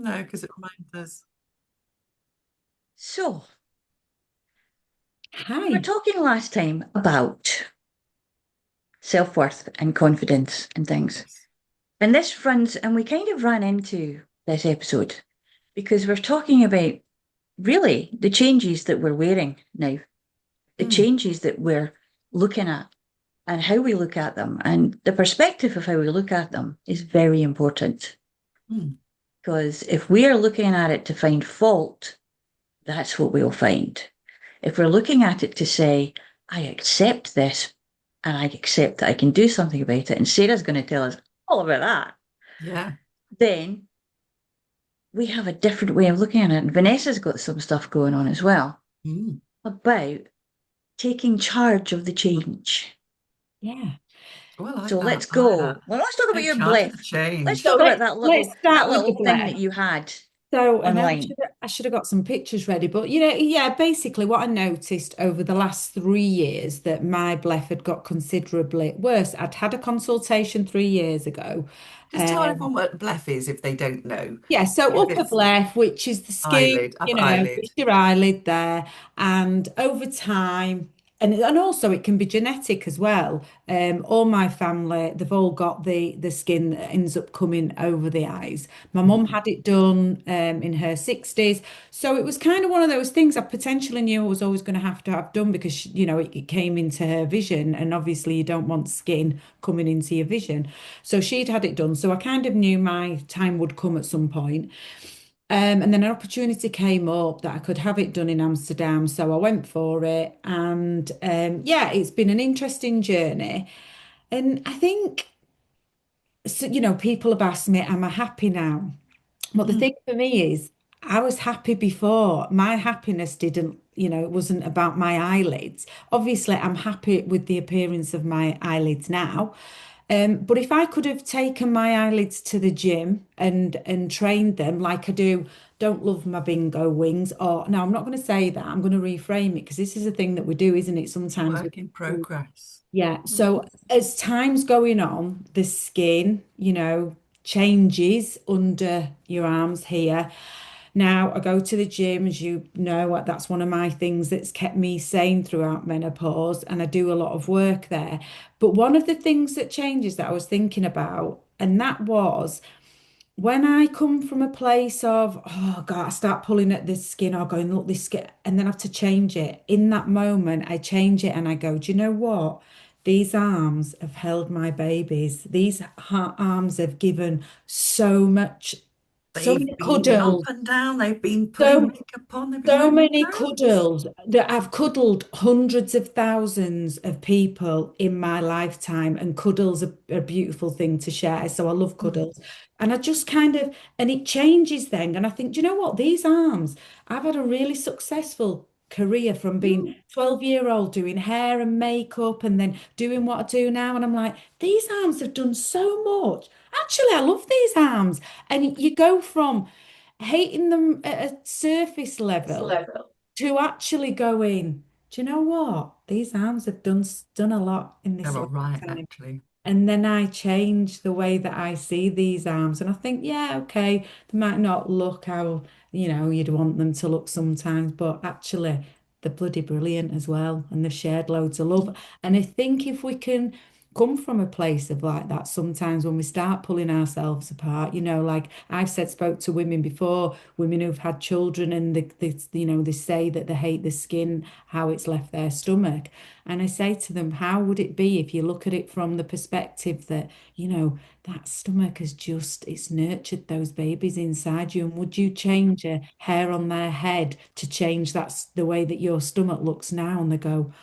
No, because it reminds us. So, we were Hi. talking last time about self-worth and confidence and things. Yes. And this runs, and we kind of ran into this episode because we're talking about really the changes that we're wearing now, the Mm, changes that we're looking at and how we look at them. And the perspective of how we look at them is very important mm, because if we are looking at it to find fault, that's what we'll find. If we're looking at it to say, I accept this and I accept that I can do something about it, and Sarah's going to tell us all about that, yeah. then we have a different way of looking at it. And Vanessa's got some stuff going on as well Mm. about taking charge of the change. Yeah. Oh, I like So let's that. I like that. go. Well, let's talk about Take your charge of bleph. the Let's change. talk So about let's that start with the little thing that bleph. you had So, and online. I should have got some pictures ready, but yeah, basically what I noticed over the last 3 years that my bleph had got considerably worse. I'd had a consultation 3 years ago. Just tell Um, everyone what bleph is if they don't know. yeah, so If upper it's bleph, which is the skin, eyelid, upper eyelid. it's your eyelid there, and over time, and also it can be genetic as well. All my family, they've all got the skin that ends up coming over the eyes. My mum Mm. had it done in her 60s, so it was kind of one of those things I potentially knew I was always going to have done because it came into her vision, and obviously you don't want skin coming into your vision. So she'd had it done, so I kind of knew my time would come at some point. And then an opportunity came up that I could have it done in Amsterdam. So I went for it. And yeah, it's been an interesting journey. And I think, so, people have asked me, am I happy now? But the Mm. thing for me is, I was happy before. My happiness didn't, it wasn't about my eyelids. Obviously, I'm happy with the appearance of my eyelids now. But if I could have taken my eyelids to the gym and trained them like I do, don't love my bingo wings, or no, I'm not going to say that. I'm going to reframe it because this is a thing that we do, isn't it? Sometimes we Work in progress. yeah. Mm. So as time's going on, the skin, changes under your arms here. Now I go to the gym, as you know, that's one of my things that's kept me sane throughout menopause, and I do a lot of work there. But one of the things that changes that I was thinking about, and that was when I come from a place of, oh God, I start pulling at this skin or going, look, this skin, and then I have to change it. In that moment, I change it and I go, do you know what? These arms have held my babies. These arms have given so much, so They've many been up cuddles, and down. They've been putting so makeup on. They've been so wearing many clothes. cuddles that I've cuddled hundreds of thousands of people in my lifetime, and cuddles are a beautiful thing to share. So I love Mm. cuddles. And I just kind of, and it changes then. And I think, do you know what? These arms, I've had a really successful career from being Mm. 12-year-old doing hair and makeup and then doing what I do now. And I'm like, these arms have done so much. Actually, I love these arms. And you go from hating them at a surface level Level. to actually going, do you know what? These arms have done a lot in this They're all right, lifetime. actually. And then I change the way that I see these arms. And I think, yeah, okay, they might not look how, you'd want them to look sometimes, but actually they're bloody brilliant as well. And they've shared loads of love. And I think if we can come from a place of like that, sometimes when we start pulling ourselves apart, like I've said, spoke to women before, women who've had children and they say that they hate the skin, how it's left their stomach. And I say to them, how would it be if you look at it from the perspective that, that stomach has it's nurtured those babies inside you? And would you change a hair on their head to change the way that your stomach looks now? And they go,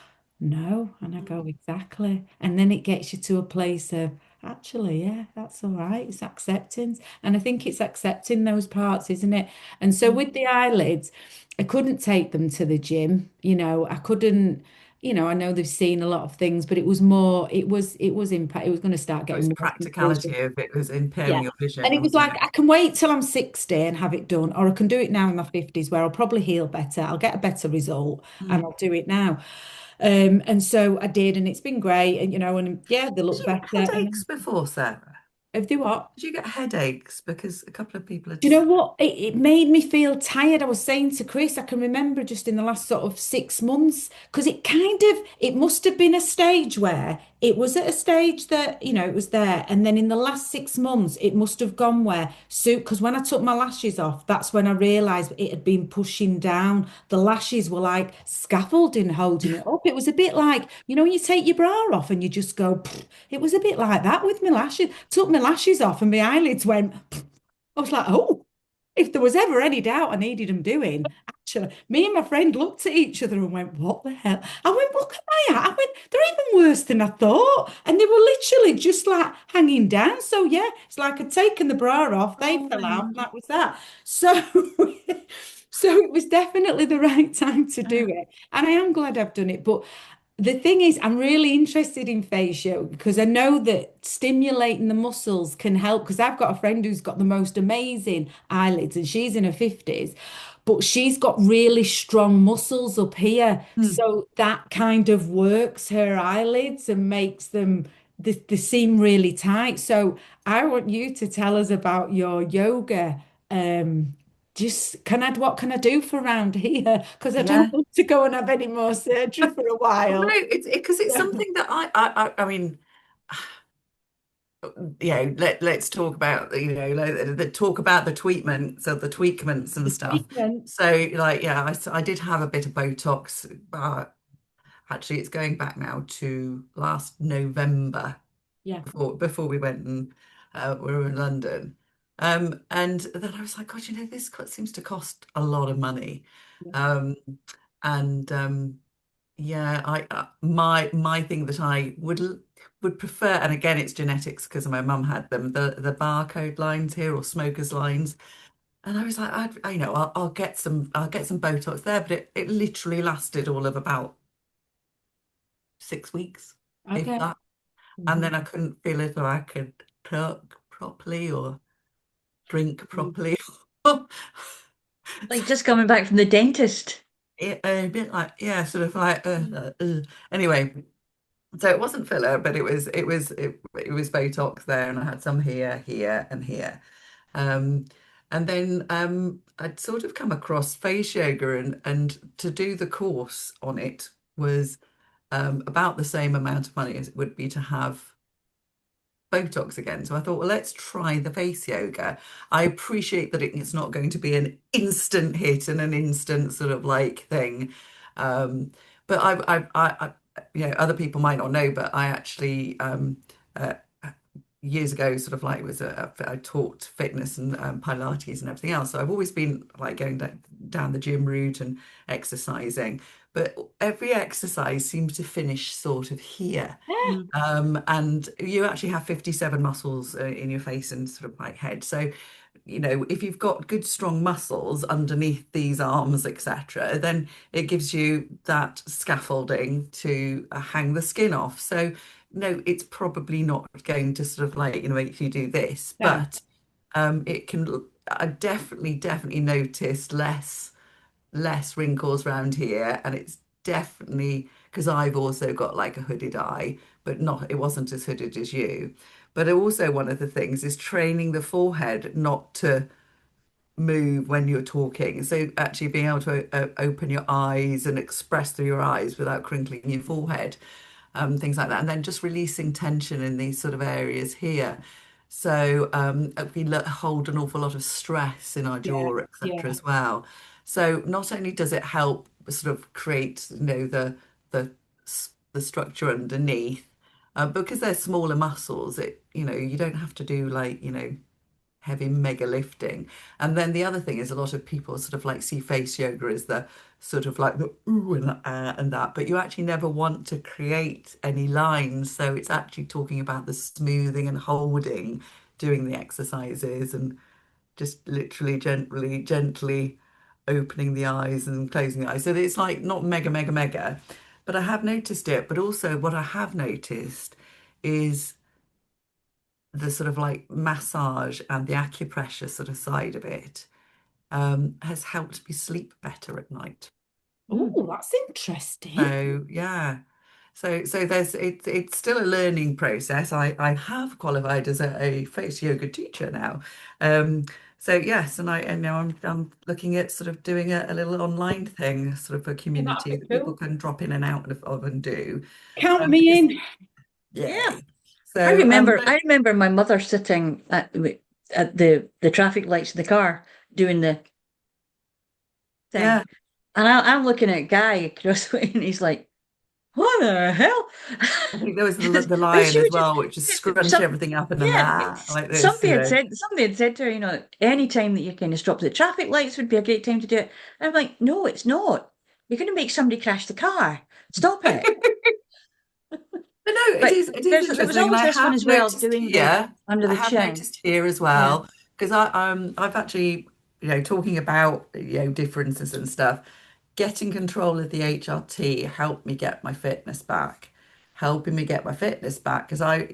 no. And I go, exactly. And then it gets you to a place of, actually, yeah, that's all right. It's acceptance. And I think it's accepting those parts, isn't it? And so Mm. with the eyelids, I couldn't take them to the gym. I couldn't, I know they've seen a lot of things, but it was impact. It was going to start It was getting more practicality invasive. if it was impairing Yeah. your And vision, it was wasn't like, it? I can wait till I'm 60 and have it done, or I can do it now in my 50s where I'll probably heal better. I'll get a better result and Mm. I'll do it now. And so I did, and it's been great. And, and yeah, they Did look you better. have And headaches before, Sarah? If they what? Did you get headaches? Because a couple of people had. Do you know what? It made me feel tired. I was saying to Chris, I can remember just in the last sort of 6 months, because it must have been a stage where it was at a stage that, it was there. And then in the last 6 months, it must have gone where, so, because when I took my lashes off, that's when I realized it had been pushing down. The lashes were like scaffolding holding it up. It was a bit like, when you take your bra off and you just go, "Pfft." It was a bit like that with my lashes. Took my lashes off and my eyelids went, I was like, oh, if there was ever any doubt I needed them doing, actually, me and my friend looked at each other and went, what the hell? I went, look at my eye. I went, they're even worse than I thought. And they were literally just like hanging down. So, yeah, it's like I'd taken the bra off, they Oh, fell out, and that was that. So, so it was definitely the right time to do it. And I am glad I've done it. But the thing is, I'm really interested in face yoga because I know that stimulating the muscles can help. Because I've got a friend who's got the most amazing eyelids and she's in her 50s, but she's got really strong muscles up here. Hmm. So that kind of works her eyelids and makes them, they seem really tight. So I want you to tell us about your yoga. Just what can I do for around here? Because I Yeah. don't want to go and have any more surgery for a Well, no, while. it's because it's Yeah. something that I mean, let's talk about, talk about the treatments or the tweakments and The stuff. treatment. So, like, yeah, I did have a bit of Botox, but actually, it's going back now to last November Yeah. before we went and we were in London. And then I was like, God, this seems to cost a lot of money. Yeah. Um, and Yeah, my thing that I would prefer, and again, it's genetics because my mum had them, the barcode lines here or smokers lines, and I was like, I'll get some Botox there, but it literally lasted all of about 6 weeks, if Okay. that, and Mhm. then I couldn't feel if I could talk properly or drink Mhm. properly. Like just coming back from the dentist. A bit like, yeah, sort of like anyway. So it wasn't filler, but it was Botox there, and I had some here, here, and here. Um, and then I'd sort of come across face yoga, and to do the course on it was about the same amount of money as it would be to have Botox again. So I thought, well, let's try the face yoga. I appreciate that it's not going to be an instant hit and an instant sort of like thing. But other people might not know, but I actually, uh, years ago, sort of like I taught fitness and Pilates and everything else. So I've always been like going down the gym route and exercising, but every exercise seems to finish sort of here. Yeah. And you actually have 57 muscles in your face and sort of like head. So, if you've got good strong muscles underneath these arms, etc., then it gives you that scaffolding to hang the skin off. So, no, it's probably not going to sort of like, make you do this, No. but it can, I definitely noticed less wrinkles around here, and it's definitely because I've also got like a hooded eye, but not it wasn't as hooded as you. But also one of the things is training the forehead not to move when you're talking. So actually being able to open your eyes and express through your eyes without crinkling your forehead, things like that. And then just releasing tension in these sort of areas here. So we hold an awful lot of stress in our Yeah. jaw, etc. Yeah. as well. So not only does it help sort of create, the the structure underneath, because they're smaller muscles, you don't have to do like, heavy mega lifting. And then the other thing is a lot of people sort of like see face yoga as the sort of like the ooh and the and that, but you actually never want to create any lines. So it's actually talking about the smoothing and holding, doing the exercises and just literally gently opening the eyes and closing the eyes. So it's like not mega, mega, mega, but I have noticed it. But also what I have noticed is the sort of like massage and the acupressure sort of side of it has helped me sleep better at night. Oh, that's interesting. So yeah, So there's it's still a learning process. I have qualified as a face yoga teacher now. Um, so yes, and now I'm looking at sort of doing a little online thing, sort of a Yeah, that'd community be that people cool. can drop in and out of and do. Count me Because in. Yeah. yay. So I but remember my mother sitting at the traffic lights in the car doing the thing. yeah, And I'm looking at Guy across the way and he's like, what the hell? I think there was the But lion she as would well, which just just scrunch some everything up and then yeah, like this, somebody had said to her, any time that you kind of stopped at traffic lights would be a great time to do it. And I'm like, no, it's not. You're going to make somebody crash the car. Stop it. But no, But it is there was interesting, and always I this one have as well, noticed doing the here. under I the have chin. noticed here as Yeah. well because I've actually talking about differences and stuff. Getting control of the HRT helped me get my fitness back, helping me get my fitness back because I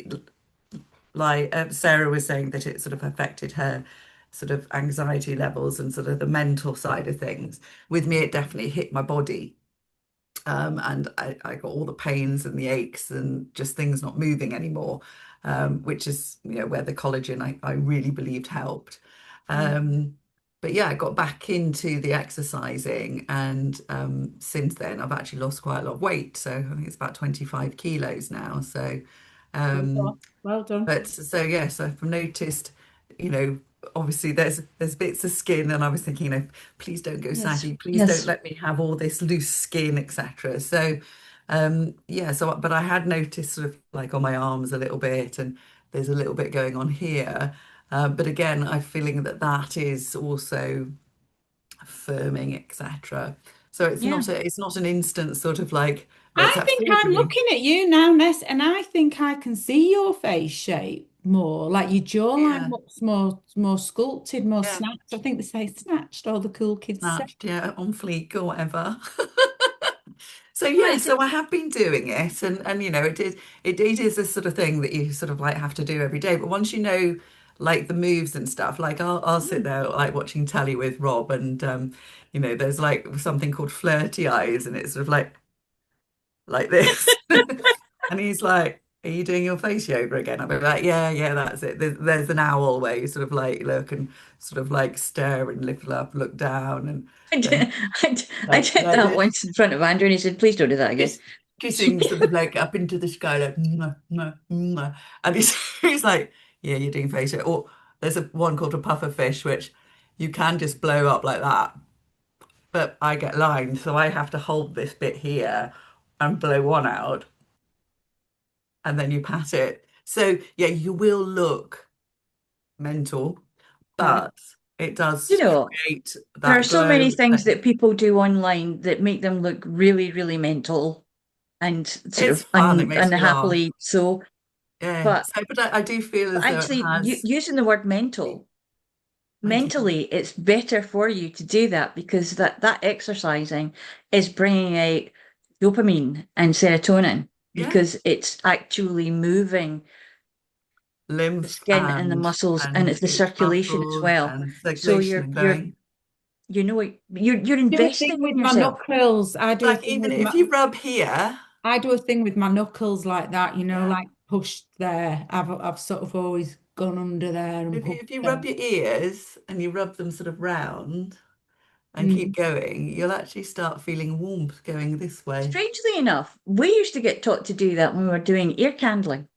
like Sarah was saying that it sort of affected her sort of anxiety levels and sort of the mental side of things. With me, it definitely hit my body. And I got all the pains and the aches and just things not moving anymore, which is where the collagen I really believed helped. Mm. Um, but yeah, I got back into the exercising, and since then I've actually lost quite a lot of weight. So I think it's about 25 kilos now. So Well um, done. Well done. but so yes, I've noticed, you know, obviously there's bits of skin, and I was thinking, please don't go Yes. saggy, please don't Yes. let me have all this loose skin, etc. So, yeah. So, but I had noticed sort of like on my arms a little bit, and there's a little bit going on here. But again, I'm feeling that that is also firming, etc. So Yeah. it's not an instant sort of like let's I have think I'm surgery. looking at you now, Ness, and I think I can see your face shape more. Like your jawline Yeah, looks more sculpted, more yeah. snatched. I think they say snatched, all the cool kids say. Snatched, yeah, on fleek or whatever. So Well, yeah, so I have been doing it, and it is this sort of thing that you sort of like have to do every day. But once you know like the moves and stuff, like I'll sit there like watching telly with Rob, and there's like something called flirty eyes, and it's sort of like this, and he's like, "Are you doing your face yoga again?" I'll be like, "Yeah, yeah, that's it." There's an owl where you sort of like look and sort of like stare and lift up, look down, and I then did, I did like that this. once in front of Andrew, and he said, "Please don't do that again." Kissing sort of like up into the sky, like mwah, mwah, mwah. And he's, he's like, yeah, you're doing face it. Or there's one called a puffer fish, which you can just blow up like that. But I get lined, so I have to hold this bit here and blow one out, and then you pat it. So yeah, you will look mental, Yeah. but it You does know, create there are that so many glow. things that people do online that make them look really, really mental and sort It's of fun, it makes me laugh. unhappily so. Yeah. But So, but I do feel as though it actually, has. using the word mental, Thank you. mentally, it's better for you to do that because that exercising is bringing out dopamine and serotonin Yeah. because it's actually moving the Lymph skin and the muscles and it's the it's circulation as muscles well. and So circulation and going. you're Do a thing investing with in my yourself. knuckles. I do a Like thing even with if my you rub here, I do a thing with my knuckles like that, yeah. like pushed there. I've sort of always gone under there and pushed If you there. rub your ears and you rub them sort of round and keep Mm. going, you'll actually start feeling warmth going this way. Strangely enough, we used to get taught to do that when we were doing ear candling.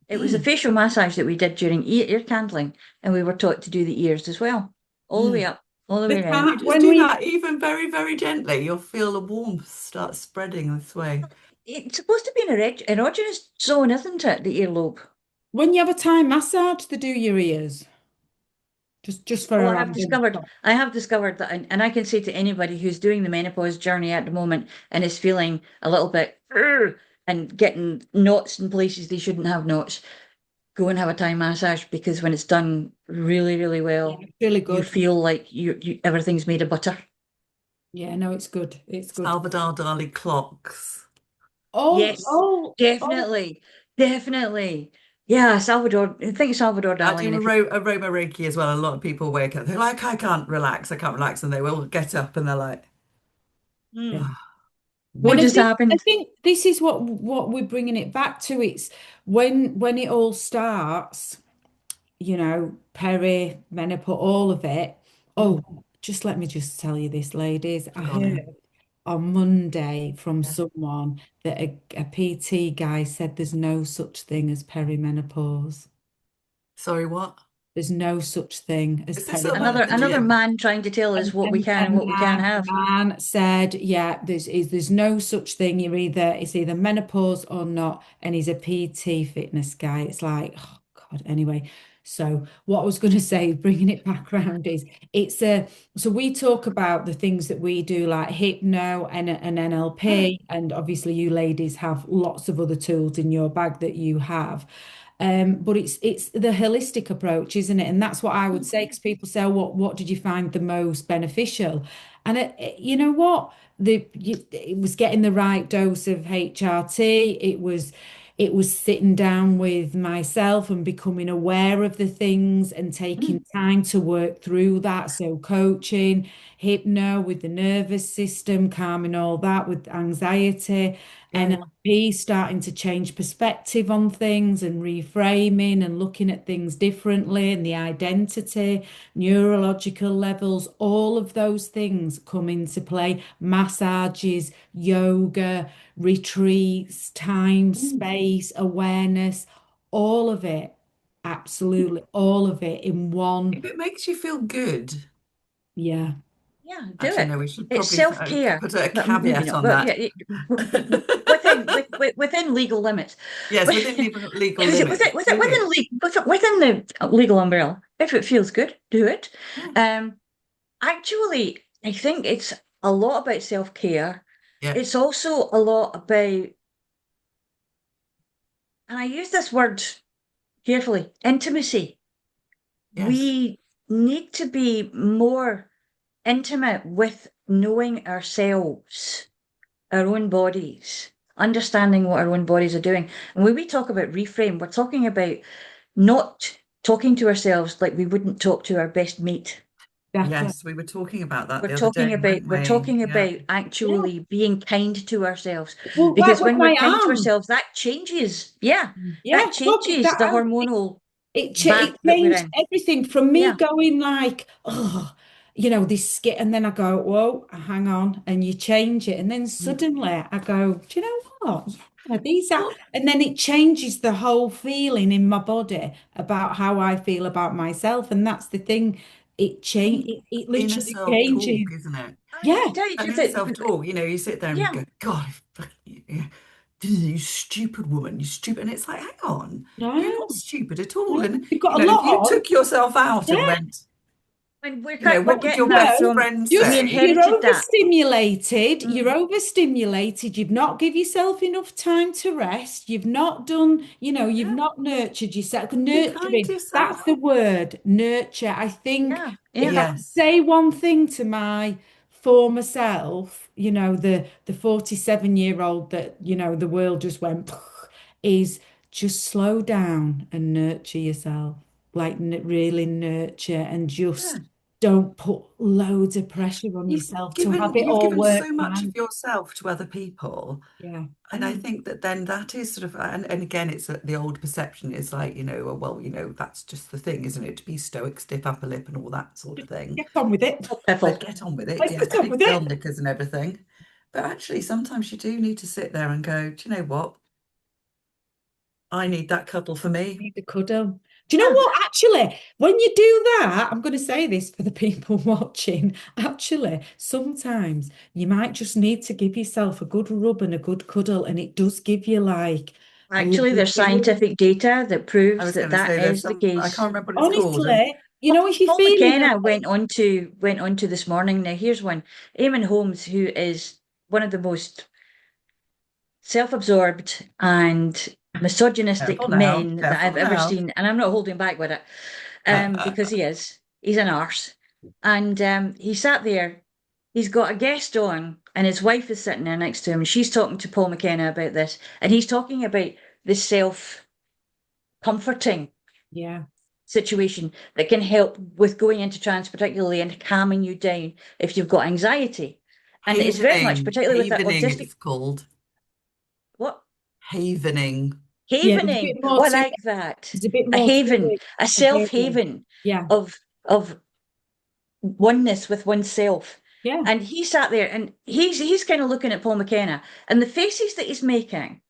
It was a Mm, facial massage that we did during ear candling, and we were taught to do the ears as well, all the way mm. up, all the The way around. If you time just when do we that even very, very gently, you'll feel the warmth start spreading this way. It's supposed to be an erogenous zone, isn't it? The earlobe. when you have a Thai massage to do your ears, just for Oh, a random thought. I have discovered that, and I can say to anybody who's doing the menopause journey at the moment and is feeling a little bit "Ugh," and getting knots in places they shouldn't have knots, go and have a Thai massage because when it's done really, really Yeah, well, it's really you good. feel like you everything's made of butter. Yeah, no, it's good. It's good. Salvador Dali clocks. Oh, Yes, oh, oh. definitely, definitely. Yeah, Salvador. I think Salvador I Dali, do and if you Aroma-Reiki as well. A lot of people wake up, they're like, I can't relax, and they will get up and they're like, Yeah. mm, "Ah." What And does I happen? think this is what we're bringing it back to. It's when it all starts, peri-menopause, all of it. Mm. Oh, just let me just tell you this, ladies. I Go on heard in. on Monday from Yeah. someone that a PT guy said there's no such thing as perimenopause. Sorry, what? There's no such thing as Is this someone perimenopause. at the Another gym? man trying to tell us what we can A and what we can't man, have. man said, yeah, there's no such thing. It's either menopause or not, and he's a PT fitness guy. It's like, oh God. Anyway, so what I was going to say, bringing it back around, is it's a so we talk about the things that we do like hypno and Yeah. NLP, and obviously you ladies have lots of other tools in your bag that you have. But it's the holistic approach, isn't it? And that's what I would say, because people say, oh, what did you find the most beneficial? And you know what? It was getting the right dose of HRT. It was sitting down with myself and becoming aware of the things and Mm. taking time to work through that. So coaching, hypno with the nervous system, calming all that with anxiety, Yeah. NLP starting to change perspective on things and reframing and looking at things differently, and the identity, neurological levels, all of those things come into play. Massages, yoga, retreats, time, Mm. space, awareness, all of it, absolutely all of it in one. If it makes you feel good, Yeah. Yeah, do actually, it. no, we should It's probably self-care, put a but maybe caveat not. on But that. yeah, within legal limits. Yes, within legal Is it limits, absolutely. within the legal umbrella? If it feels good, do it. Yeah. Um, Actually, I think it's a lot about self-care. Yeah. It's also a lot about, and I use this word carefully, intimacy. Yes. We need to be more intimate with knowing ourselves, our own bodies, understanding what our own bodies are doing. And when we talk about reframe, we're talking about not talking to ourselves like we wouldn't talk to our best mate. Exactly. Yes, we were talking about that We're the other day, talking about weren't we're we? talking Yeah. about Yeah. actually being kind to ourselves, Well, like because with when we're my kind to arm. ourselves, that changes. Yeah, Yeah, that look, changes the that hormonal it bath that we're changed in. everything from me Yeah, going like, oh, this skit, and then I go, whoa, hang on, and you change it, and then Mm. suddenly I go, do you know what? Yeah, these are, Well, and then it changes the whole feeling in my body about how I feel about myself, and that's the thing. It change, in- it inner literally changes. self-talk, isn't it? Yeah, I tell you the And truth. inner self-talk, you sit there and you Yeah, go, God, you stupid woman, you stupid. And it's like, hang on, you're not no, stupid at all. no, And, you've got a if lot you on. took yourself out Yeah. and went, when we're Well, what would your getting that best no, from, friend we just say? you're inherited that. overstimulated. You're Mm, overstimulated. You've not give yourself enough time to rest. You've not done, you've Yeah, not nurtured yourself. be kind to Nurturing, that's yourself. the word, nurture. I think yeah, if yeah, I could Yes. say one thing to my former self, the 47-year-old that, the world just went, is just slow down and nurture yourself. Like really nurture, and just Yeah. don't put loads of pressure on You've yourself to have given it you've all given work so much of fine. yourself to other people. Yeah. And I think that then that is sort of, and again, it's the old perception is like, well, that's just the thing, isn't it? To be stoic, stiff upper lip and all that sort of thing. Get on with it. But piffle. get on with it. Let's Yes, get on big with girl it. knickers and everything. But actually, sometimes you do need to sit there and go, do you know what? I need that cuddle for me. Need the cuddle. Do you know Yeah. what? Actually, when you do that, I'm going to say this for the people watching. Actually, sometimes you might just need to give yourself a good rub and a good cuddle, and it does give you like a Actually, lovely there's feeling. scientific data that I proves was that going to that say there's is the some, I case. can't remember what it's called. Honestly, if you're Paul feeling McKenna like, went on to this morning. Now here's one. Eamon Holmes, who is one of the most self-absorbed and misogynistic men that I've Careful ever now. seen, and I'm not holding back with it, because he's an arse. And he sat there, he's got a guest on, and his wife is sitting there next to him, and she's talking to Paul McKenna about this, and he's talking about the self-comforting yeah, situation that can help with going into trance, particularly, and calming you down if you've got anxiety. And it's very much, Havening. particularly with that Havening, autistic, it's called. what? Havening. Yeah, there's a Havening. bit more Oh, I to like it. that. There's a bit A more to haven, it. a A haven. self-haven Yeah, of oneness with oneself. yeah, And he sat there and he's kind of looking at Paul McKenna and the faces that he's making.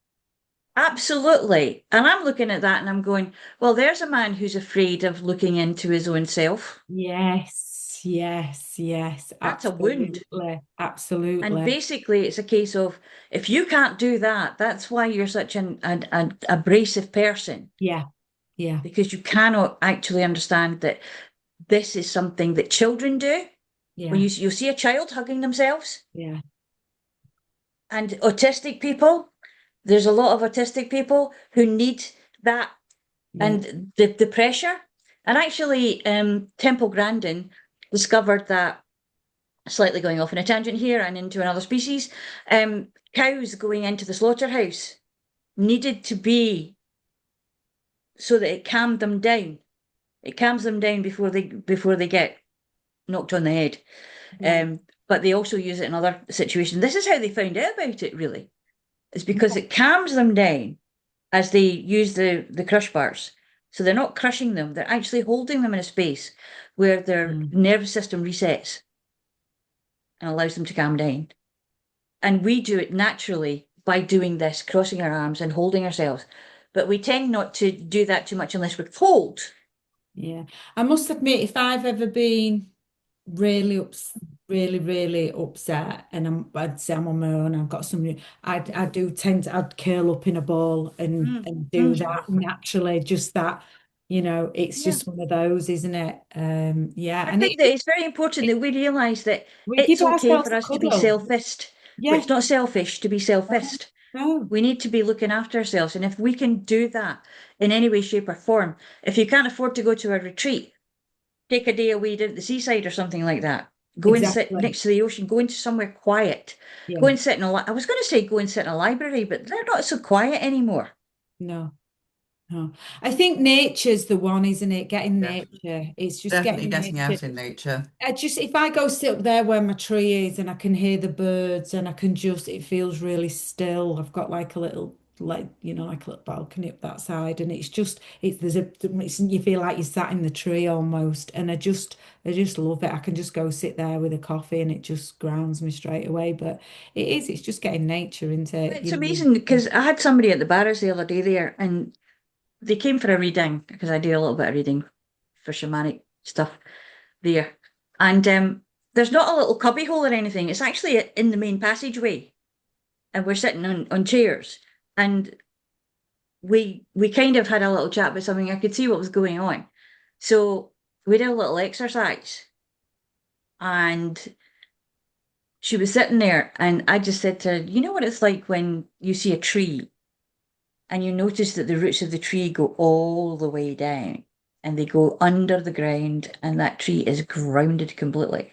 Absolutely. And I'm looking at that and I'm going, well, there's a man who's afraid of looking into his own self. yes, yes, yes, That's a wound. absolutely, And absolutely. basically, it's a case of if you can't do that, that's why you're such an abrasive person, Yeah, yeah, because you cannot actually understand that this is something that children do. When yeah, you see a child hugging themselves, yeah, and autistic people, there's a lot of autistic people who need that yeah. and the pressure. And actually, Temple Grandin discovered that, slightly going off on a tangent here and into another species, cows going into the slaughterhouse needed to be so that it calmed them down. It calms them down before they get knocked on the head. Yeah. But they also use it in other situations. This is how they found out about it, really. It's because Yeah. it calms them down as they use the crush bars. So they're not crushing them, they're actually holding them in a space where their Mm. nervous system resets and allows them to calm down. And we do it naturally by doing this, crossing our arms and holding ourselves. But we tend not to do that too much unless we're told. Yeah. I must admit, if I've ever been really upset, and I'd say I'm on my own, I've got some, I do tend to, I'd curl up in a ball Mm, and do mm, that naturally, just that, it's yeah. just one of those, isn't it? Yeah. I And think that it's very important that we realise that we give it's okay ourselves for a us to be cuddle. selfist. Yeah. It's not selfish to be selfist. No. We need to be looking after ourselves. And if we can do that in any way, shape, or form, if you can't afford to go to a retreat, take a day away down at the seaside or something like that. Go and sit Exactly. next to the ocean, go into somewhere quiet. Go Yeah. and sit in I was going to say go and sit in a library, but they're not so quiet anymore. No. No. I think nature's the one, isn't it? Getting Yeah, nature. It's just definitely getting getting nature. out in nature. If I go sit up there where my tree is and I can hear the birds and I can just, it feels really still. I've got like a little, like a little balcony up that side, and it's just, you feel like you're sat in the tree almost. And I just love it. I can just go sit there with a coffee and it just grounds me straight away. But it's just getting nature into it, It's amazing because I had somebody at the barras the other day there and they came for a reading because I do a little bit of reading for shamanic stuff there. And there's not a little cubby hole or anything. It's actually in the main passageway. And we're sitting on chairs. And we kind of had a little chat about something. I could see what was going on. So we did a little exercise. And she was sitting there and I just said to her, you know what it's like when you see a tree and you notice that the roots of the tree go all the way down and they go under the ground and that tree is grounded completely.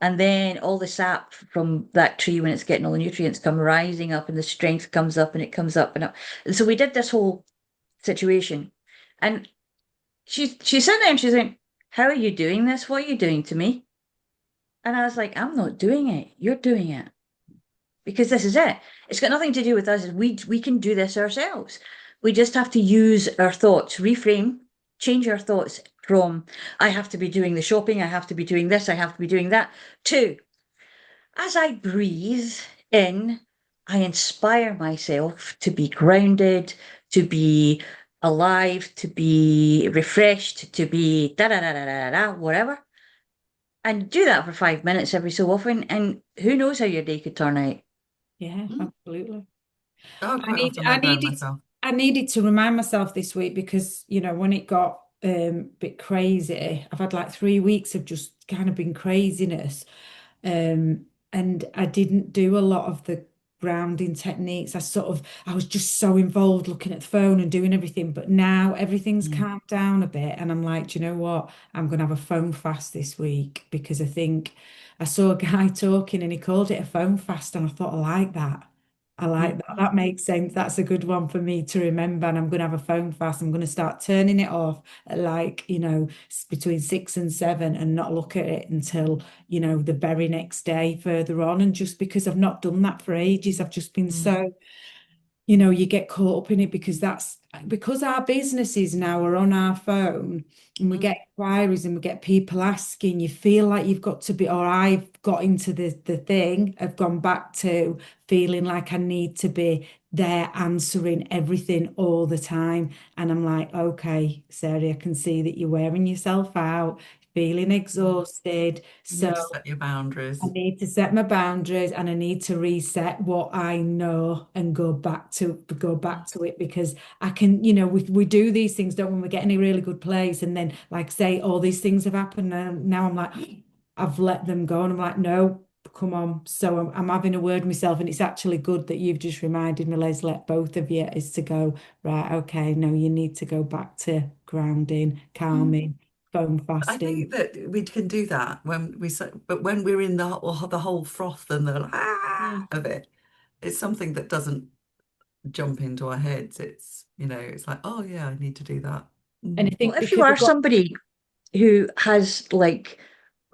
And then all the sap from that tree, when it's getting all the nutrients, come rising up and the strength comes up and it comes up and up. And so we did this whole situation. And she's sitting there and she's like, how are you doing this? What are you doing to me? And I was like, I'm not doing it. You're doing it. Because this is it. It's got nothing to do with us. We can do this ourselves. We just have to use our thoughts, reframe, change our thoughts from I have to be doing the shopping, I have to be doing this, I have to be doing that, to as I breathe in, I inspire myself to be grounded, to be alive, to be refreshed, to be da da da da da da, whatever. And do that for 5 minutes every so often, and who knows how your day could turn out. Yeah, Mm. absolutely. Oh, I quite need often I I ground needed myself. I needed to remind myself this week because when it got a bit crazy, I've had like 3 weeks of just kind of been craziness. And I didn't do a lot of the grounding techniques. I was just so involved looking at the phone and doing everything. But now everything's Mm. calmed down a bit, and I'm like, do you know what? I'm gonna have a phone fast this week because I think I saw a guy talking and he called it a phone fast, and I thought I like that. I like that. That makes sense. That's a good one for me to remember. And I'm going to have a phone fast. I'm going to start turning it off at like, between 6 and 7 and not look at it until, the very next day further on. And just because I've not done that for ages, I've just been so, you get caught up in it because our businesses now are on our phone and we get inquiries and we get people asking, you feel like you've got to be, or I've got into the thing, I've gone back to feeling like I need to be there answering everything all the time. And I'm like, okay, Sarah, I can see that you're wearing yourself out, feeling exhausted. You need to So set your I boundaries. need to set my boundaries and I need to reset what I know and go back to it because I can, we do these things, don't we? When we get in a really good place and then like say all these things have happened and now I'm like, I've let them go and I'm like, no, come on. So I'm having a word with myself and it's actually good that you've just reminded me, Leslie, both of you, is to go, right, okay, no, you need to go back to grounding, calming, phone I fasting. think that we can do that but when we're in the whole froth and the of it, it's something that doesn't jump into our heads. It's like, oh yeah, I need to do that. And I Well, think if you because are I've got somebody who has like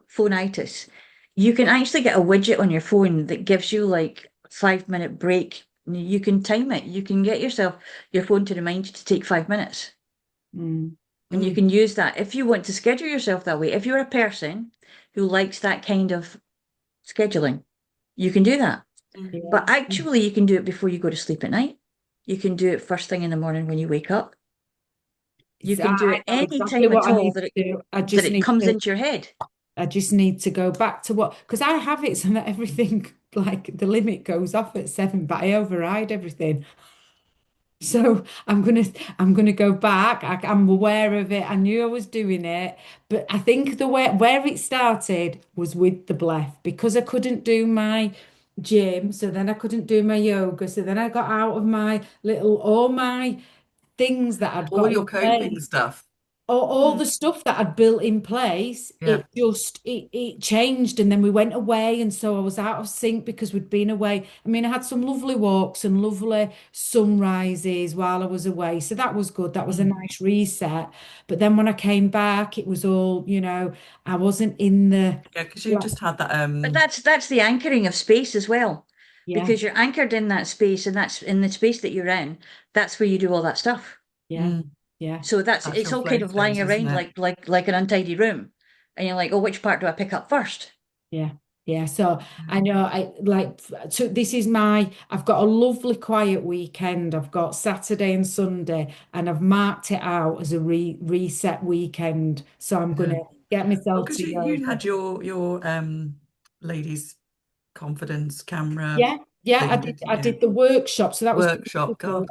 phonitis, you can actually get a widget on your phone that gives you like a 5 minute break. You can time it. You can get your phone to remind you to take 5 minutes. Mm, And you Mm, can use that if you want to schedule yourself that way. If you're a person who likes that kind of scheduling, you can do that. mm. yeah. But actually, you can do it before you go to sleep at night. You can do it first thing in the morning when you wake up. You I can do it know any exactly time what at I all need that to do. that it comes into your head. I just need to go back to what, because I have it so that everything, like the limit goes off at 7, but I override everything. So I'm gonna go back. I'm aware of it. I knew I was doing it, but I think the way where it started was with the bleph because I couldn't do my gym, so then I couldn't do my yoga, so then I got out of my little all my things that I'd All got your in place. coping stuff. All Mm. the stuff that I'd built in place, Yeah. it changed, and then we went away, and so I was out of sync because we'd been away. I mean, I had some lovely walks and lovely sunrises while I was away, so that was good. That was a Mm. nice reset. But then when I came back, it was all, I wasn't in the Yeah, because you just had that But that's the anchoring of space as well, yeah, because you're anchored in that space, and that's in the space that you're in. That's where you do all that stuff. yeah, mm, yeah, So that's it's your all flow kind of state, lying isn't around it? like an untidy room, and you're like, oh, which part do I pick up first? yeah. Yeah, so I Mm. know so this is I've got a lovely quiet weekend. I've got Saturday and Sunday and I've marked it out as a reset weekend. So I'm Yeah. gonna get Oh, myself because to you yoga. had your ladies confidence camera Yeah, yeah, I thing, did didn't I you? did the workshop, so that was Workshop. beautiful. God,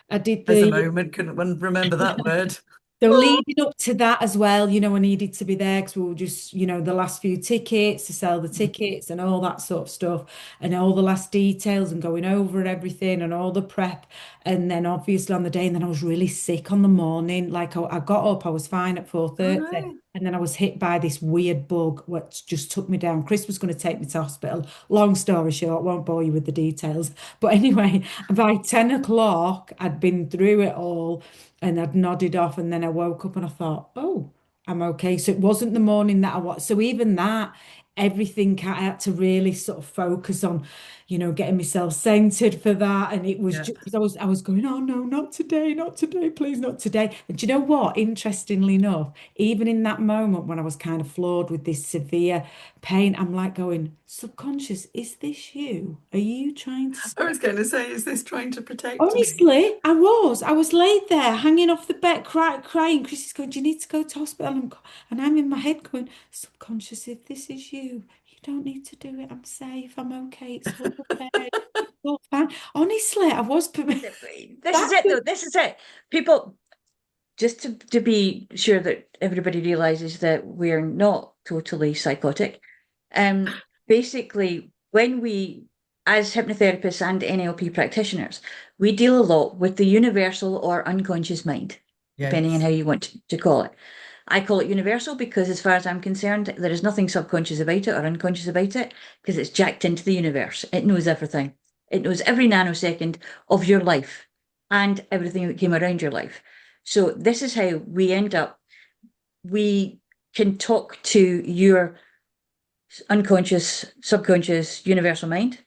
I did there's a the moment. Couldn't remember that word. So leading up to that as well, I needed to be there because we were just, the last few tickets to sell the tickets and all that sort of stuff and all the last details and going over everything and all the prep. And then obviously on the day, and then I was really sick on the morning. Like I got up, I was fine at Oh 4:30. no. And then I was hit by this weird bug, which just took me down. Chris was going to take me to hospital. Long story short, won't bore you with the details. But anyway, by 10 o'clock, I'd been through it all and I'd nodded off. And then I woke up and I thought, oh, I'm okay. So it wasn't the morning that I was. So even that, everything I had to really sort of focus on, getting myself centered for that. And it was Yeah. just because I was going, oh no, not today, not today, please, not today. And do you know what? Interestingly enough, even in that moment when I was kind of floored with this severe pain, I'm like going, subconscious, is this you? Are you trying to I stop? was going to say, is this trying to protect me? Honestly, I was. I was laid there, hanging off the bed, crying. Chris is going, "Do you need to go to hospital?" And I'm in my head going, "Subconscious, if this is you, you don't need to do it. I'm safe. I'm okay. It's all okay. It's all fine." Honestly, I was. This is That's it, though. This is it. People, just to be sure that everybody realizes that we're not totally psychotic. Basically, when we, as hypnotherapists and NLP practitioners, we deal a lot with the universal or unconscious mind, depending on Yes. how you want to call it. I call it universal because, as far as I'm concerned, there is nothing subconscious about it or unconscious about it because it's jacked into the universe. It knows everything. It knows every nanosecond of your life and everything that came around your life. So this is how we end up. We can talk to your unconscious, subconscious, universal mind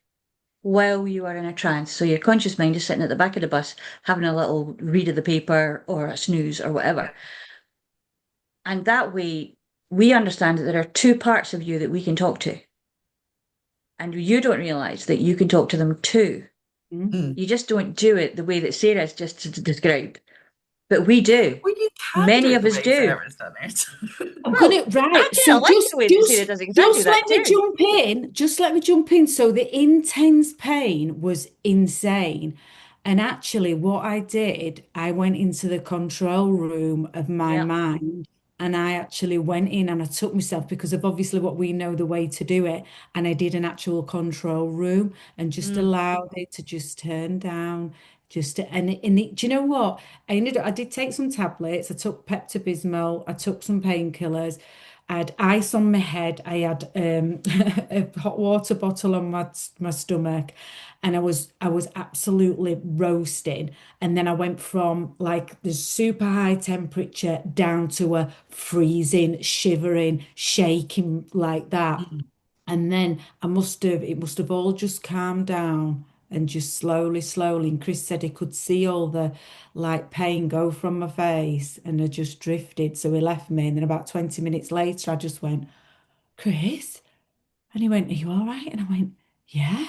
while you are in a trance. So your conscious mind is sitting at the back of the bus having a little read of the paper or a snooze or whatever. And that way, we understand that there are two parts of you that we can talk to. And you don't realize that you can talk to them too. Mm. You just don't do it the way that Sarah's just described. But we do. Well, you can do Many it of the us way do. Sarah's done it. I'm Well, gonna I right. kind So of like the way that Sarah does exactly just that let me too. jump in. Just let me jump in. So the intense pain was insane. And actually, what I did, I went into the control room of my Yeah. mind and I actually went in and I took myself because of obviously what we know the way to do it. And I did an actual control room and just Mm. allowed it to just turn down. Do you know what? I did take some tablets. I took Pepto-Bismol. I took some painkillers. I had ice on my head. I had a hot water bottle on my stomach, and I was absolutely roasting. And then I went from like the super high temperature down to a freezing, shivering, shaking like that. Mm. And then it must have all just calmed down and just slowly, slowly. And Chris said he could see all the like pain go from my face and it just drifted. So he left me. And then about 20 minutes later, I just went, Chris? And he went, Are you all right? And I went, Yeah.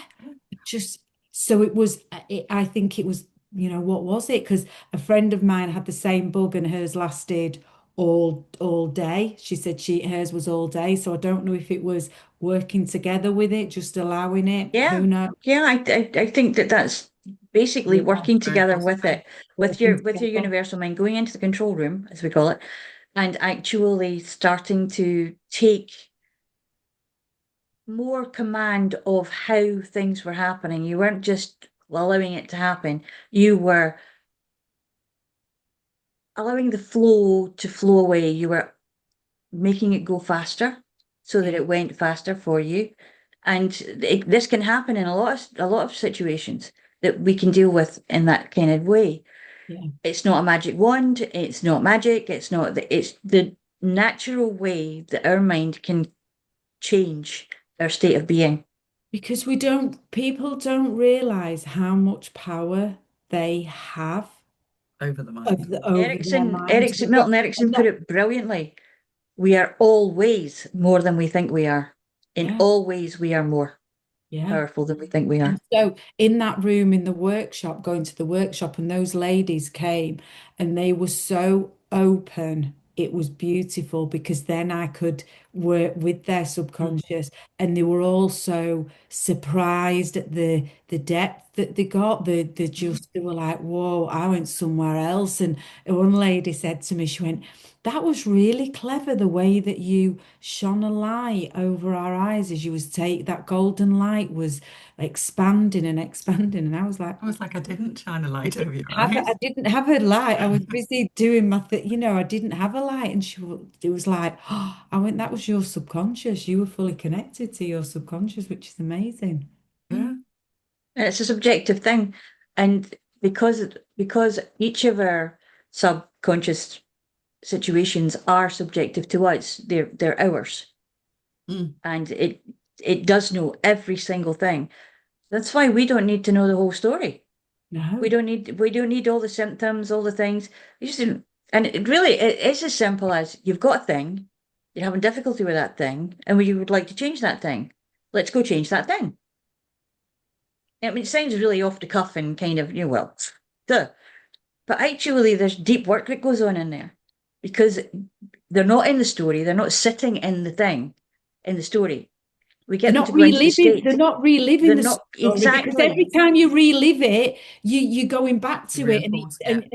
Just so I think it was, what was it? Because a friend of mine had the same bug and hers lasted all day. She said hers was all day. So I don't know if it was working together with it, just allowing it. Yeah. Who knows? Yeah. I think that that's basically Yeah, working Very together with possibly. it, working with your together. universal mind, going into the control room, as we call it, and actually starting to take more command of how things were happening. You weren't just allowing it to happen. You were allowing the flow to flow away. You were making it go faster so that Yeah, it went faster for you. And this can happen in a lot of situations that we can deal with in that kind of way. yeah. It's not a magic wand. It's not magic. It's the natural way that our mind can change our state of being. Because people don't realize how much power they have Over the mind. over their minds. Milton Erickson And put that, it brilliantly. We are always more than we think we are. In yeah, all ways, we are more yeah. powerful than we think we And are. so in that room in the workshop, going to the workshop, and those ladies came and they were so open. It was beautiful because then I could work with their Mm. subconscious and they were also surprised at the depth that they got. They were like, whoa, I went somewhere else. And one lady said to me, she went, that was really clever the way that you shone a light over our eyes as you was take that golden light was expanding and expanding. And I was like, I was like, I didn't shine a light over your I eyes. didn't have a light. I was busy doing my thing, I didn't have a light. And it was like, oh, I went, that was your subconscious. You were fully connected to your subconscious, which is amazing. Yeah, And it's a subjective thing. And because each of our subconscious situations are subjective to us, they're ours. mm. And it does know every single thing. That's why we don't need to know the whole story. No, We don't need all the symptoms, all the things. We just didn't, and it's as simple as you've got a thing, you're having difficulty with that thing, and we would like to change that thing. Let's go change that thing. I mean, it sounds really off the cuff and kind of, well, duh. But actually, there's deep work that goes on in there because they're not in the story. They're not sitting in the thing, in the story. We get them to go into the they're state. not They're reliving the not story because every exactly. time you relive it, you're going back You're to it and reinforcing it.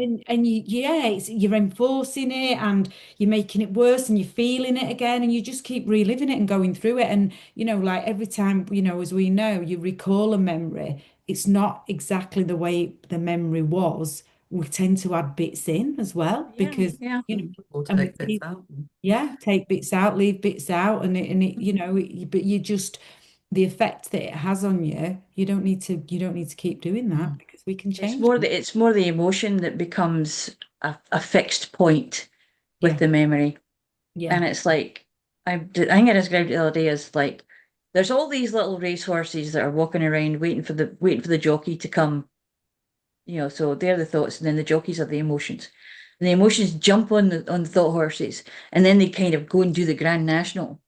you're enforcing it and you're making it worse and you're feeling it again and you just keep reliving it and going through it. And like every time, as we know, you recall a memory, it's not exactly the way the memory was. We tend to add bits in as well Yeah, because, yeah. Or and take bits out. yeah, take bits out, leave bits out, and it, but you just the effect that it has on you, you don't need to keep doing that Mm. because we can It's change more it. the emotion that becomes a fixed point with Yeah, the memory. yeah. And it's like I think I described it the other day as like there's all these little racehorses that are walking around waiting for the jockey to come. So they're the thoughts, and then the jockeys are the emotions. And the emotions jump on the thought horses, and then they kind of go and do the Grand National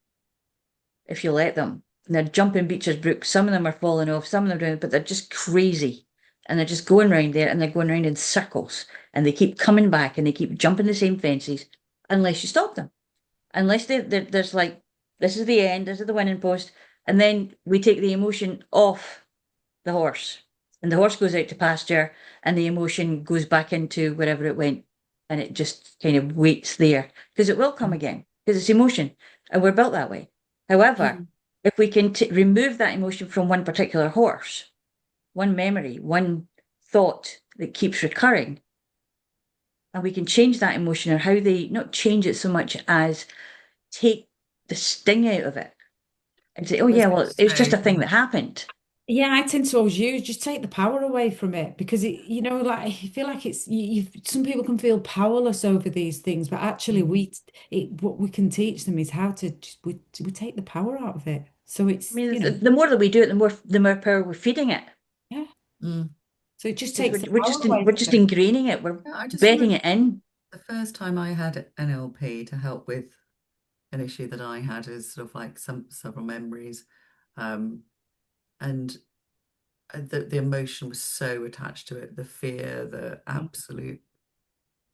if you let them. And they're jumping Beecher's Brook. Some of them are falling off, some of them are doing it, but they're just crazy. And they're just going around there and they're going around in circles. And they keep coming back and they keep jumping the same fences unless you stop them. Unless there's like, this is the end, this is the winning post. And then we take the emotion off the horse. And the horse goes out to pasture and the emotion goes back into wherever it went. And it just kind of waits there because it will come again because it's emotion. And we're built that way. However, Mm. if we can remove that emotion from one particular horse, one memory, one thought that keeps recurring, and we can change that emotion or how they not change it so much as take the sting out of it and say, oh, I was yeah, going to well, it's just a say, thing that happened. Yeah, I tend to always use just take the power away from it because like I feel like it's some people can feel powerless over these things, but actually mm, what we can teach them is how to we take the power out of it. So I it's, mean, the more that we do it, the more power we're feeding it. yeah. mm. So it just Because takes the we're power just away we're from just them. ingraining it. We're Yeah, I just bedding remember it in. the first time I had an LP to help with an issue that I had is sort of like several memories. Um, and the emotion was so attached to it, the fear, the Yeah. absolute,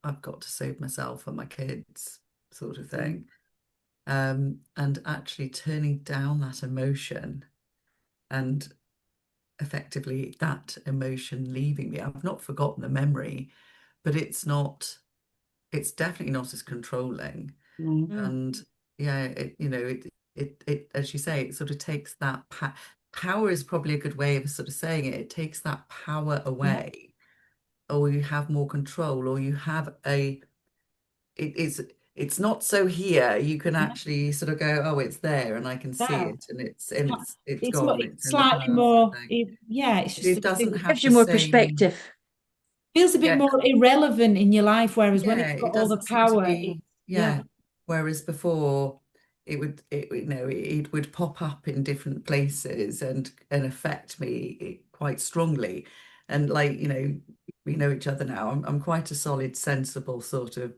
I've got to save myself and my kids sort of Yeah. thing. And actually turning down that emotion and effectively that emotion leaving me. I've not forgotten the memory, but it's definitely not as controlling. No. Mm. And yeah, as you say, it sort of takes that power is probably a good way of sort of saying it. It takes that power Yeah. away, or you have more control, or you have it's not so here. You can Yeah. actually sort of go, oh, it's there, and I can see No. it, and it's gone, It's it's in the slightly past, I more, think. yeah, it's But just it it doesn't have Gives the you more same, perspective. feels a bit yeah, more irrelevant in your life, whereas when yeah, it's got it all the doesn't seem to power, be, yeah, yeah. Whereas before, it would pop up in different places and affect me quite strongly. And like, we know each other now. I'm quite a solid, sensible sort of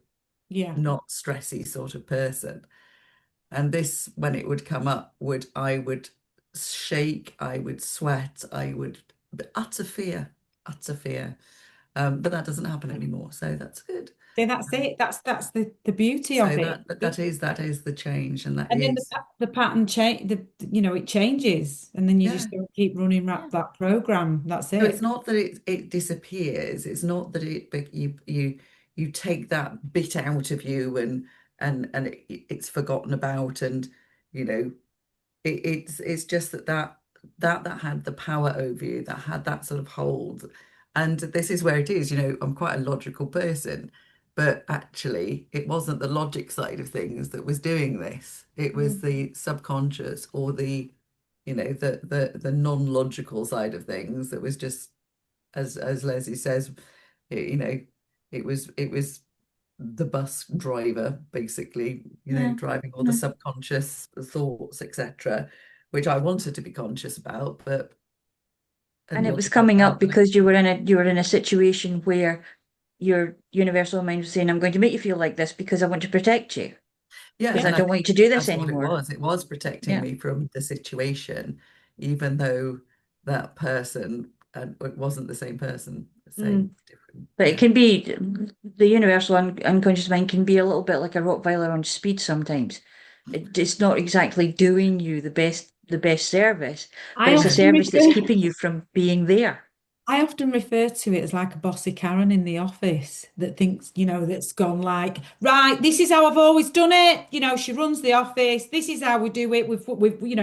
yeah, not stressy sort of person. And this, when it would come up, I would shake, I would sweat, I would utter fear, utter fear. But that doesn't happen anymore, so that's good. so that's Um, it. That's the beauty so of it. that is the change, and that And then is, the pattern change, it changes, and then you yeah. just don't keep running Yeah. that program. That's So it's it. not that it disappears. It's not that but you take that bit out of you and it's forgotten about, and you know it's just that had the power over you, that had that sort of hold. And this is where it is, I'm quite a logical person, but actually it wasn't the logic side of things that was doing this. It was Mm. the subconscious, or the non-logical side of things that was just, as Leslie says, it, you know it was the bus driver, basically, Yeah. driving all the Yeah. subconscious thoughts, etc., which I wanted to be conscious about, but And and it was logical coming up about. But because you were in a situation where your universal mind was saying, I'm going to make you feel like this because I want to protect you, yeah, because Yeah, I and I don't want think you to do this that's what it anymore. was. It was protecting Yeah. me from the situation, even though that person, and it wasn't the same person, the Mm. same, different. But it Yeah. can be the universal unconscious mind can be a little bit like a Rottweiler on speed sometimes. It's not exactly doing you the best service, but I it's a often service that's refer keeping you from being there. I often refer to it as like a bossy Karen in the office that thinks, that's gone like, right, this is how I've always done it. She runs the office. This is how we do it.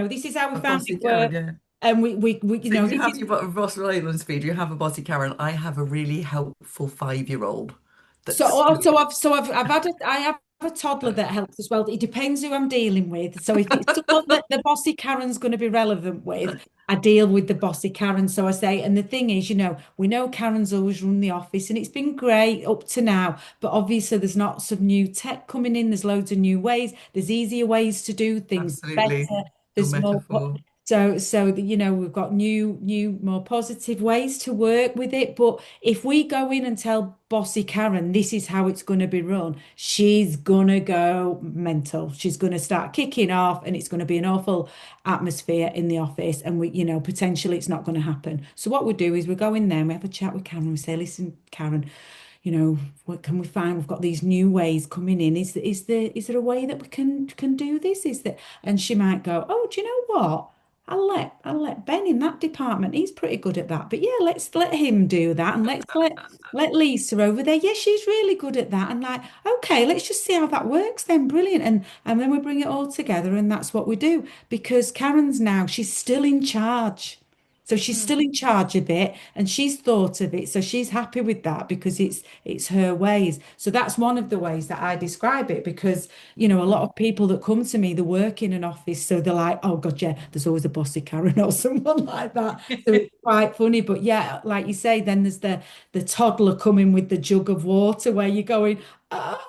This is how we A found bossy it Karen, work. yeah. And we So you this have is your Ross Leyland speed, you have a bossy Karen. I have a really helpful 5-year-old so that's also I've had I have a toddler But that helps as well. It depends who I'm dealing with. So if it's someone that the bossy Karen's going to be relevant with, I deal with the bossy Karen. So I say, and the thing is, we know Karen's always run the office and it's been great up to now. But obviously there's lots of new tech coming in. There's loads of new ways. There's easier ways to do things absolutely, better. your There's more. metaphor. We've got new, more positive ways to work with it. But if we go in and tell Bossy Karen, this is how it's going to be run, she's going to go mental. She's going to start kicking off, and it's going to be an awful atmosphere in the office. And potentially it's not going to happen. So what we do is we go in there and we have a chat with Karen. We say, listen, Karen, what can we find? We've got these new ways coming in. Is there a way that we can do this? Is that? And she might go, oh, do you know what? I'll let Ben in that department. He's pretty good at that. But yeah, let's let him do that, and let's let Lisa over there. Yeah, she's really good at that. And like, okay, let's just see how that works then. Brilliant. And then we bring it all together, and that's what we do. Because Karen's now, she's still in charge. So she's Mm. still in charge of it, and she's thought of it. So she's happy with that because it's her ways. So that's one of the ways that I describe it, because a lot of people that come to me, they work in an office, so they're like, oh God, yeah, there's always a bossy Karen or someone like that. So it's quite funny. But yeah, like you say, then there's the toddler coming with the jug of water where you're going, ah,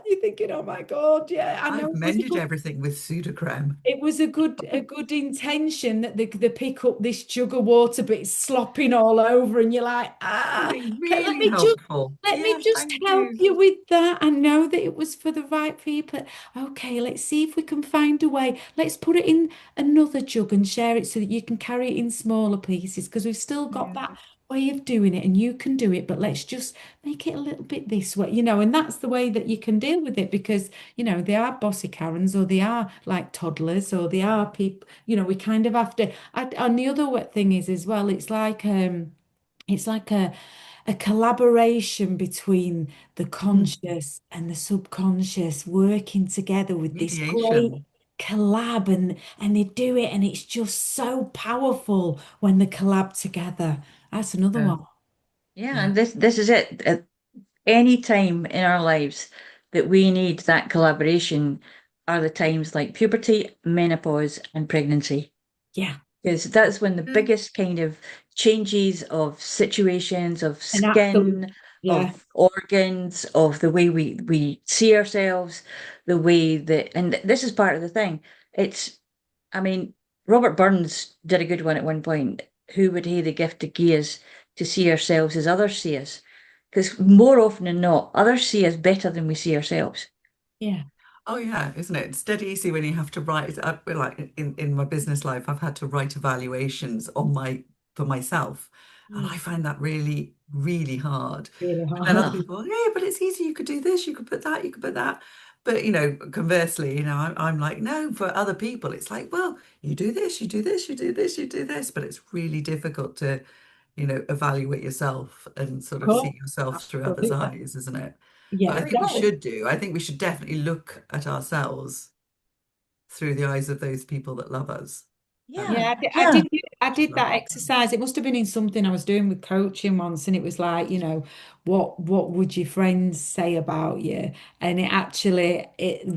you're thinking, oh my God, yeah, I know I've it was a mended good everything with pseudocreme. it was a good intention that they pick up this jug of water, but it's slopping all over, and you're like, Really, let really me just helpful. let me Yeah, just thank help you. you with that. I know that it was for the right people. Okay, let's see if we can find a way. Let's put it in another jug and share it so that you can carry it in smaller pieces, because we've still got Yeah. that way of doing it and you can do it, but let's just make it a little bit this way, and that's the way that you can deal with it, because they are bossy Karens, or they are like toddlers, or they are people, we kind of have to. And the other thing is as well, it's like a collaboration between the Mm. conscious and the subconscious working together with this great Mediation. collab, and they do it, and it's just so powerful when they collab together. That's another Yeah, one. Yeah, yeah. and this is it. At any time in our lives that we need that collaboration are the times like puberty, menopause, and pregnancy. Yeah, Because that's when the Yeah. biggest kind of changes of situations, of and absolutely, skin, yeah, of organs, of the way we see ourselves, the way that, and this is part of the thing. It's, I mean, Robert Burns did a good one at one point. Who would he the gift to gie us to see ourselves as others see us? Because more often than not, others see us better than we see ourselves. yeah, Oh yeah, isn't it? It's dead easy when you have to write. Like in my business life, I've had to write evaluations on my for myself, and mm, I find that really, really hard. really And then other hard. people, yeah, but it's easy. You could do this. You could put that. You could put that. But conversely, I'm like, no. For other people, it's like, well, you do this, you do this, you do this, you do this. But it's really difficult to, evaluate yourself and sort of see Cool. yourself through others' Absolutely. eyes, isn't it? But I Yeah, think we Absolutely. should do. I think we should definitely look at ourselves through the eyes of those people that love us. Yeah, I yeah. did I Should did love that ourselves. exercise. It must have been in something I was doing with coaching once, and it was like, what would your friends say about you? And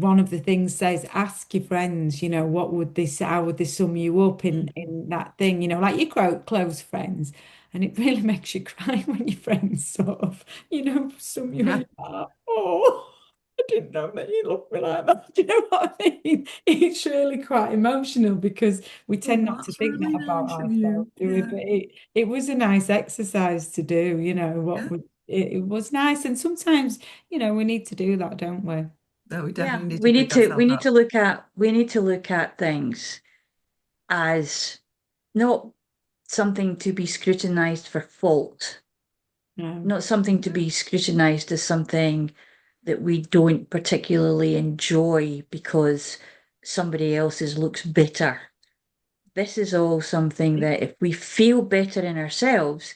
one of the things says, ask your friends, what would they say, how would they sum you up in Mm. in that thing, like your close friends. And it really makes you cry when your friends sort of, sum you, and Yeah. you're like, oh. I didn't know that you looked me like that. Do you know what I mean? It's really quite emotional because we tend Oh, not to that's think that really about nice of ourselves, you. do we? Yeah. But it was a nice exercise to do, Yeah. it was nice. And sometimes, we need to do that, don't we? No, we Yeah, definitely need to we need pick to we ourselves need up. to look at things as not something to be scrutinized for fault, No. not something to be scrutinized as something that we don't particularly enjoy because somebody else's looks better. This is all something that if we feel better in ourselves,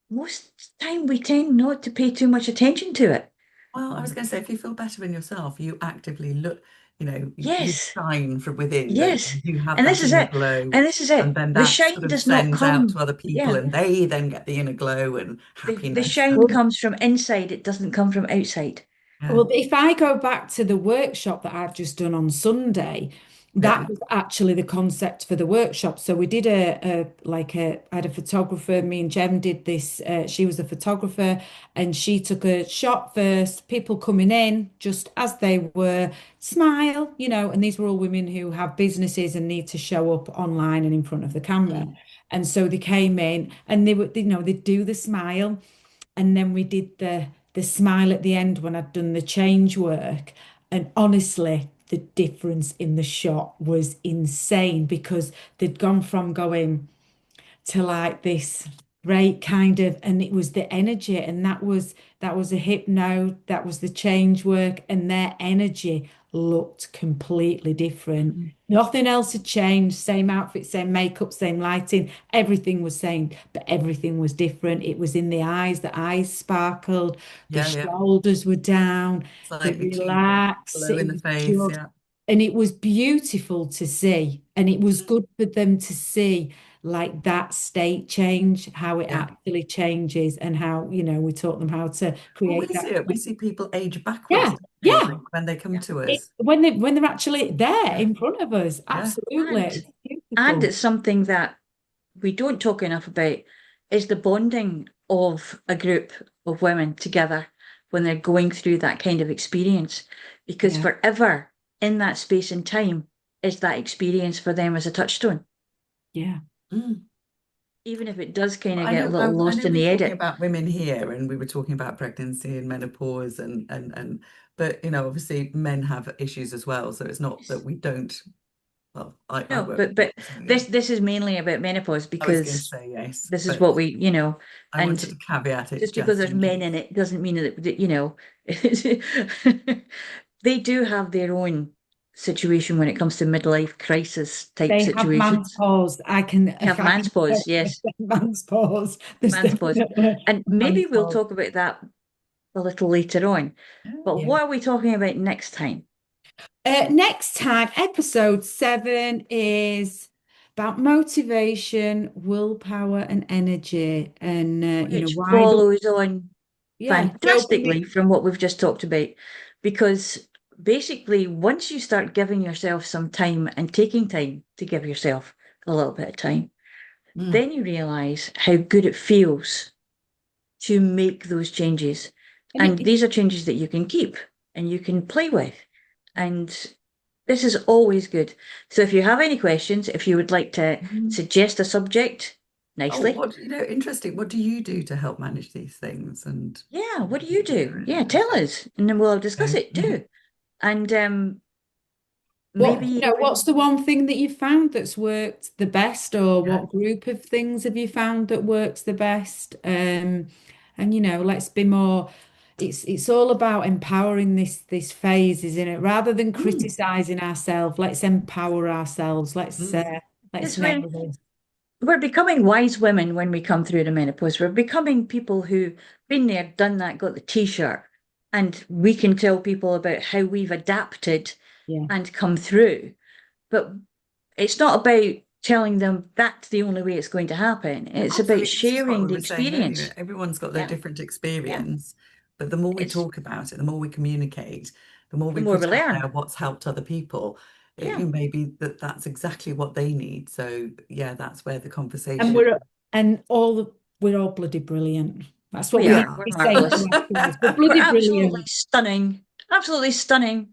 most time we tend not to pay too much attention to it. Well, I was going to say, if you feel better in yourself, you actively look, you Yes, shine from within, don't yes. you? You have And this that is inner it. glow, And this is it. and then The that sort shine of does not sends out to come, other people, yeah, and they then get the inner glow and the happiness. shine Good. comes from inside, it doesn't come from outside. Yeah. Well, if I go back to the workshop that I've just done on Sunday, Yeah. that was actually the concept for the workshop. So we did I had a photographer, me and Jem did this. She was a photographer and she took a shot first, people coming in just as they were, smile, and these were all women who have businesses and need to show up online and in front of the camera. Mm. And so they came in and they'd do the smile. And then we did the smile at the end when I'd done the change work. And honestly, the difference in the shot was insane because they'd gone from going to like this great kind of, and it was the energy, and that was a hypno, that was the change work, and their energy looked completely different. Mm. Nothing else had changed, same outfit, same makeup, same lighting, everything was same, but everything was different. It was in the eyes sparkled, the Yeah, yeah. shoulders were down, the Slightly too relaxed, glow it in the was face. just, Yeah. and it was beautiful to see, and it was good for them to see like that state change, how it Yeah. actually changes, and how, we taught them how to Well, we create that. see it. We see people age backwards, Yeah, don't we, yeah. when they come Yeah. to us. When they're actually there Yeah. in front of us, Yeah. absolutely, And it's and beautiful. it's something that we don't talk enough about is the bonding of a group of women together when they're going through that kind of experience. Because Yeah, forever in that space and time is that experience for them as a touchstone. yeah. Mm. Even if it does kind of I get a know, little I lost know in we're the talking edit. about women here and we were talking about pregnancy and menopause and but obviously men have issues as well. So it's not that we don't, well, I No, work with but men, so yeah. this is mainly about menopause I was going to because say yes, this is but what we. I wanted And to caveat it just because just there's in men in case. it doesn't mean that they do have their own situation when it comes to midlife crisis type They have man's situations. paws. They have I man's can pause, tell you, yes, man's paws. There's man's pause. definitely And a maybe man's we'll paws. talk about that a little later on. But Yeah. what are we talking about next time? Next time, episode 7 is about motivation, willpower, and energy, and Which why the follows on fantastically dopamine. from what we've just talked about. Because basically, once you start giving yourself some time and taking time to give yourself a little bit of time, Mm. then you realize how good it feels to make those changes. And And these are changes that you can keep and you can play with. And this is always good. So if you have any questions, if you would like to Mhm. suggest a subject Oh, nicely, what, interesting. What do you do to help manage these things? And yeah, what do you yeah, do? really Yeah, tell interesting. us, and then we'll discuss So, it too. And maybe what, even what's the one thing that you found that's worked the best, or yeah. what group of things have you found that works the best? And let's be more. It's all about empowering this phase, isn't it? Rather than Mm. criticizing ourselves, let's empower ourselves. Mm. Let's it's nail when this. we're becoming wise women when we come through the menopause. We're becoming people who been there, done that, got the t-shirt, and we can tell people about how we've adapted Yeah. and come through. But it's not about telling them that's the only way it's going to happen. It's about Absolutely. This is what sharing we the were saying earlier. experience. Everyone's got their Yeah, different yeah. experience, but the more we It's talk about it, the more we communicate, the more the we more we put out there learn. what's helped other people. Yeah. It may be that that's exactly what they need. So yeah, that's where the And conversation. we're all bloody brilliant. That's what We we Yeah. need are. to We're be saying to marvelous. ourselves. We're We're bloody absolutely brilliant. stunning. Absolutely stunning.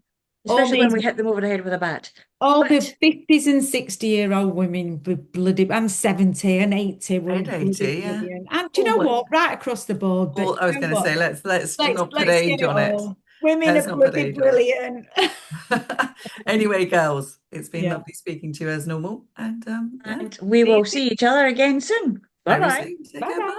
All Especially when these we hit them over the head with a bat. all the But 50s and 60-year-old women were bloody, and 70 and 80 were Ed bloody 80, yeah. brilliant. And do you oh, know what? what? Right across the board, but Well, do I was you know going to what? say let's not put Let's get age it on it. all. Women Let's are not put bloody age on it. brilliant. Anyway, girls, it's been Yeah. lovely speaking to you as normal, and yeah, And we See will you see each other again soon. Bye very bye. soon. Take Bye care. bye. Bye.